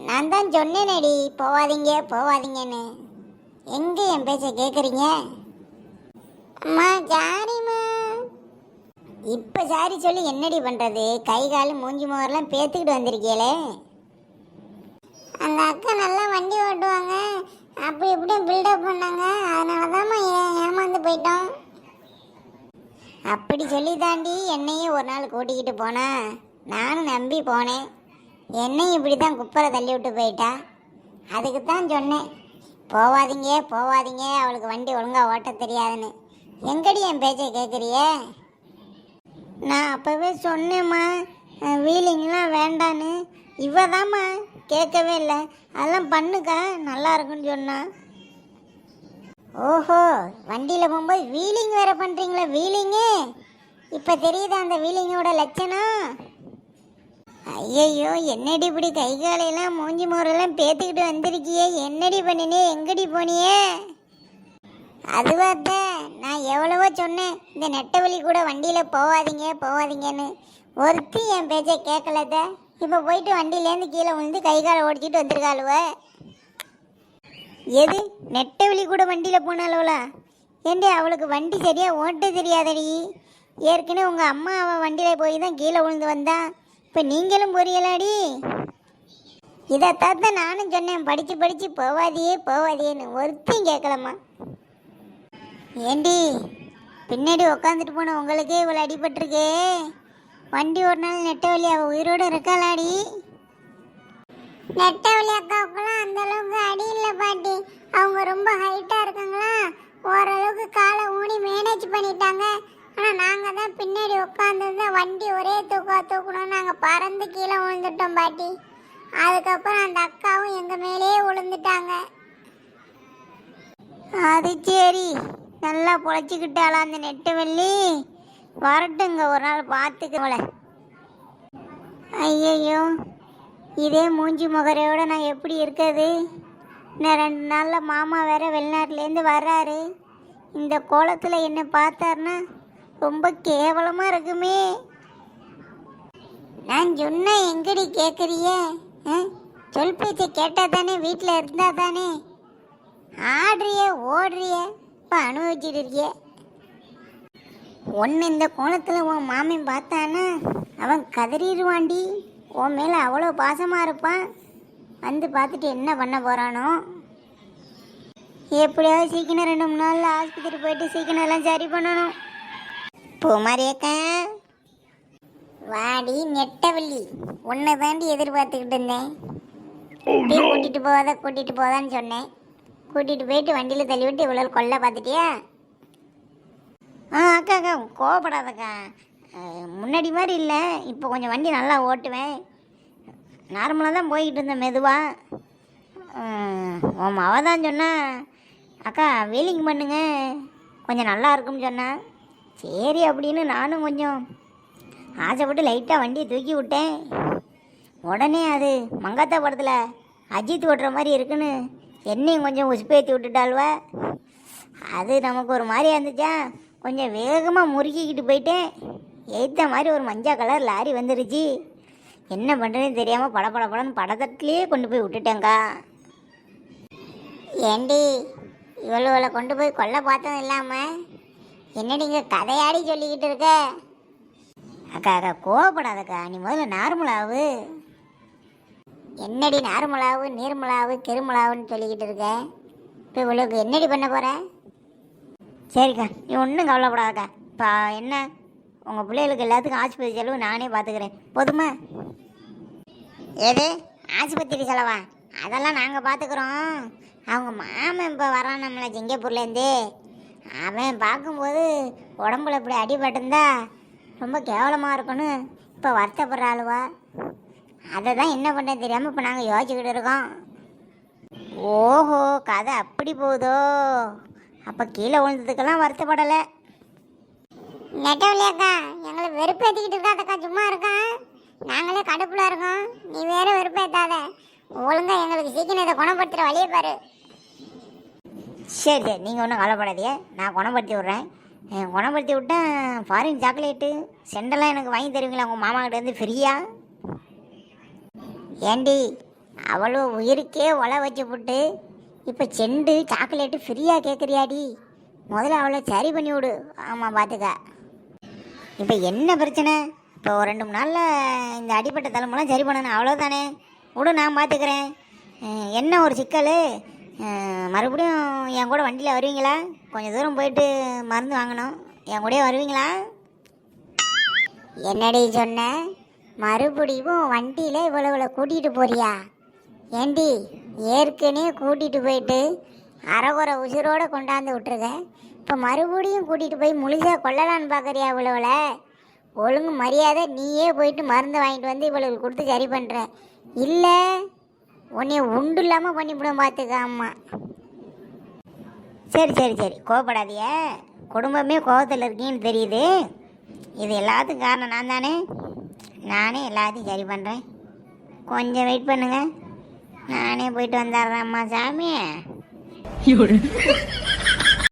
நான் தான் சொன்னேனேடி போவாதீங்க போவாதீங்கன்னு. எங்கே என் பேச்சை கேட்குறீங்க? அம்மா சாரிம்மா. இப்போ சாரி சொல்லி என்னடி பண்ணுறது? கை கால் மூஞ்சி முகரெல்லாம் பேத்துக்கிட்டு வந்திருக்கீங்களே. அந்த அக்கா நல்லா வண்டி ஓட்டுவாங்க, அப்படி இப்படியும் பில்டப் பண்ணாங்க, அதனால தான்மா ஏமாந்து போயிட்டோம். அப்படி சொல்லி தாண்டி என்னையும் ஒரு நாள் கூட்டிக்கிட்டு போனா நானும் நம்பி போனேன். என்னையும் இப்படி தான் குப்பரை தள்ளி விட்டு போயிட்டா. அதுக்கு தான் சொன்னேன் போவாதீங்க போவாதீங்க, அவளுக்கு வண்டி ஒழுங்காக ஓட்ட தெரியாதுன்னு. எங்கடி என் பேச்சை கேட்குறியே? நான் அப்போவே சொன்னேம்மா வீலிங்லாம் வேண்டான்னு. இவ தாம்மா கேட்கவே இல்லை. அதெல்லாம் பண்ணுக்கா நல்லா இருக்குன்னு சொன்னா. ஓஹோ, வண்டியில் போகும்போது வீலிங் வேறு பண்ணுறீங்களா? வீலிங்கு இப்போ தெரியுதா அந்த வீலிங்கோட லட்சணம்? ஐயையோ, என்னடி இப்படி கை காலையெல்லாம் மூஞ்சி மோரெல்லாம் பேத்துக்கிட்டு வந்திருக்கியே? என்னடி பண்ணினே? எங்கடி போனியே? அதுவாத்தான் நான் எவ்வளவோ சொன்னேன் இந்த நெட்டவழி கூட வண்டியில் போவாதீங்க போவாதீங்கன்னு. ஒருத்தி என் பேச்சை கேட்கலத. இப்போ போயிட்டு வண்டியிலேருந்து கீழே விழுந்து கை காலை ஓடிச்சிட்டு வந்திருக்காளுவ. எது நெட்டவழி கூட வண்டியில் போனாலுவலா? ஏண்டி அவளுக்கு வண்டி சரியாக ஓட்ட தெரியாதடி. ஏற்கனவே உங்கள் அம்மா அவன் வண்டியில் போய் தான் கீழே விழுந்து வந்தா. இப்போ நீங்களும் போறீங்களாடி? இதைத்தான் நானும் சொன்னேன், படித்து படித்து போவாதியே போவாதியேன்னு. ஒருத்தையும் கேட்கலம்மா. ஏண்டி பின்னாடி உக்காந்துட்டு போன உங்களுக்கே இவ்வளோ அடிபட்டிருக்கே. வண்டி ஒரு நாள் நெட்டவழி அவள் உயிரோடு இருக்காளாடி? நெட்டவழி அக்காவுக்குலாம் அந்த அளவுக்கு அடி இல்லை பாட்டி. அவங்க ரொம்ப ஹைட்டாக இருக்காங்களா, ஓரளவுக்கு காலை ஊனி மேனேஜ் பண்ணிட்டாங்க. ஆனால் நாங்கள் தான் பின்னாடி உட்காந்துருந்தா வண்டி ஒரே தூக்கணும், நாங்கள் பறந்து கீழே விழுந்துட்டோம் பாட்டி. அதுக்கப்புறம் அந்த அக்காவும் எங்கள் மேலேயே விழுந்துட்டாங்க. அது சரி, நல்லா பொழைச்சிக்கிட்டாளா அந்த நெட்டவள்ளி? வரட்டுங்க ஒரு நாள் பார்த்துக்கோல. ஐயையோ, இதே மூஞ்சி முகரையோட நான் எப்படி இருக்கிறது? இன்னும் 2 நாளில் மாமா வேற வெளிநாட்டிலேருந்து வர்றாரு. இந்த கோலத்தில் என்னை பார்த்தாருன்னா ரொம்ப கேவலமாக இருக்குமே. நான் சொன்ன எங்கடி கேட்குறிய? சொல் பேச்சை கேட்டால் தானே, வீட்டில் இருந்தால் தானே. ஆடுறிய ஓடுறிய, இப்போ அனுபவிச்சுட்டு இருக்கிய. ஒன்று இந்த கோலத்தில் உன் மாமன் பார்த்தானா அவன் கதறிடுவாண்டி. உன் மேலே அவ்வளோ பாசமாக இருப்பான். வந்து பார்த்துட்டு என்ன பண்ண போகிறானோ? எப்படியாவது சீக்கிரம் 2-3 நாளில் ஆஸ்பத்திரி போயிட்டு சீக்கிரம் எல்லாம் சரி பண்ணணும். பூமாரியக்கா வாடி நெட்டவள்ளி, உன்னை தாண்டி எதிர்பார்த்துக்கிட்டு இருந்தேன். கூட்டிகிட்டு போதான்னு சொன்னேன். கூட்டிகிட்டு போயிட்டு வண்டியில் தள்ளி விட்டு இவ்வளோ கொல்ல பார்த்துட்டியா? அக்கா அக்கா கோவப்படாதக்கா. முன்னாடி மாதிரி இல்லை, இப்போ கொஞ்சம் வண்டி நல்லா ஓட்டுவேன். நார்மலாக தான் போய்கிட்டு இருந்தேன் மெதுவாக. உன் அவ தான் சொன்னா அக்கா வீலிங் பண்ணுங்க கொஞ்சம் நல்லா இருக்கும்னு சொன்னா. சரி அப்படின்னு நானும் கொஞ்சம் ஆசைப்பட்டு லைட்டாக வண்டியை தூக்கி விட்டேன். உடனே அது மங்காத்தா படத்தில் அஜித் ஓட்டுற மாதிரி இருக்குன்னு என்னையும் கொஞ்சம் உசுப்பேற்றி விட்டுட்டாள்வ. அது நமக்கு ஒரு மாதிரியா இருந்துச்சா, கொஞ்சம் வேகமாக முறுக்கிக்கிட்டு போயிட்டேன். ஏற்ற மாதிரி ஒரு மஞ்சள் கலர் லாரி வந்துருச்சு. என்ன பண்ணுறதுன்னு தெரியாமல் படப்படன்னு படத்தட்டிலே கொண்டு போய் விட்டுட்டேங்க்கா. ஏண்டி இவ்வளோ கொண்டு போய் கொல்ல பார்த்ததும் இல்லாமல் என்னடிங்க கதையாடி சொல்லிக்கிட்டு இருக்க? அக்கா அக்கா கோவப்படாதக்கா, நீ முதல்ல நார்மலாவு. என்னடி நார்மலாவு நீர்மலாவு கிருமலாவுன்னு சொல்லிக்கிட்டு இருக்க? இப்போ இவ்வளோக்கு என்னடி பண்ண போகிற? சரிக்கா, நீ ஒன்றும் கவலைப்படாதக்கா. இப்போ என்ன உங்கள் பிள்ளைகளுக்கு எல்லாத்துக்கும் ஆஸ்பத்திரி செலவு நானே பார்த்துக்கிறேன், போதுமா? எது ஆஸ்பத்திரி செலவா? அதெல்லாம் நாங்கள் பார்த்துக்குறோம். அவங்க மாமன் இப்போ வரான் நம்மளை சிங்கப்பூர்லேருந்து. அவன் பார்க்கும்போது உடம்புல இப்படி அடிபட்டிருந்தா ரொம்ப கேவலமாக இருக்குன்னு இப்போ வருத்தப்படுற ஆளுவா. அதை தான் என்ன பண்ண தெரியாமல் இப்போ நாங்கள் யோசிச்சுக்கிட்டு இருக்கோம். ஓஹோ, கதை அப்படி போகுதோ? அப்போ கீழே விழுந்ததுக்கெல்லாம் வருத்தப்படலை. நெட்டவழியாக்கா எங்களை வெறுப்பேற்றிக்கிட்டு இருக்காதக்கா, சும்மா இருக்கான். நாங்களே கடுப்பில் இருக்கோம், நீ வேற வெறுப்பேற்றாத. ஒழுங்கா எங்களுக்கு சீக்கிரம் இதை குணப்படுத்துகிற வழியை பாரு. சரி சரி, நீங்கள் ஒன்றும் கவலைப்படாதீங்க, நான் குணப்படுத்தி விட்றேன். குணப்படுத்தி விட்டேன். ஃபாரின் சாக்லேட்டு செண்டெல்லாம் எனக்கு வாங்கி தருவீங்களா உங்கள் மாமா கிட்டேருந்து ஃப்ரீயா? ஏண்டி அவ்வளோ உயிருக்கே ஒலை வச்சு போட்டு இப்போ செண்டு சாக்லேட்டு ஃப்ரீயாக கேட்குறியாடி? முதல்ல அவளை சரி பண்ணி விடு. ஆமாம் பார்த்துக்க. இப்போ என்ன பிரச்சனை? இப்போ ஒரு 2 3 நாளில் இந்த அடிப்பட்ட தலைமெல்லாம் சரி பண்ணணும், அவ்வளோதானே? விடு, நான் பார்த்துக்கிறேன். என்ன ஒரு சிக்கல்? மறுபடியும் என் கூட வண்டியில் வருவீங்களா? கொஞ்சம் தூரம் போயிட்டு மருந்து வாங்கணும், என் கூடயே வருவீங்களா? என்னடி சொன்ன? மறுபடியும் வண்டியில் இவ்வளோ கூட்டிகிட்டு போறியா? ஏண்டி, ஏற்கனவே கூட்டிகிட்டு போயிட்டு அரைகுறை உசுரோடு கொண்டாந்து விட்டுருக்க. இப்போ மறுபடியும் கூட்டிகிட்டு போய் முழுசாக கொள்ளலான்னு பார்க்குறியா இவ்வளோவில்? ஒழுங்கு மரியாதை நீயே போயிட்டு மருந்து வாங்கிட்டு வந்து இவ்வளவு கொடுத்து சரி பண்ணுற. இல்லை உன்னைய உண்டு இல்லாமல் பண்ணிவிடும் பார்த்துக்க. அம்மா சரி சரி சரி, கோவப்படாதிய. குடும்பமே கோவத்தில் இருக்கீன்னு தெரியுது. இது எல்லாத்துக்கும் காரணம் நான் தானே. நானே எல்லாத்தையும் சரி பண்ணுறேன். கொஞ்சம் வெயிட் பண்ணுங்க, நானே போயிட்டு வந்துடுறேன். அம்மா சாமி.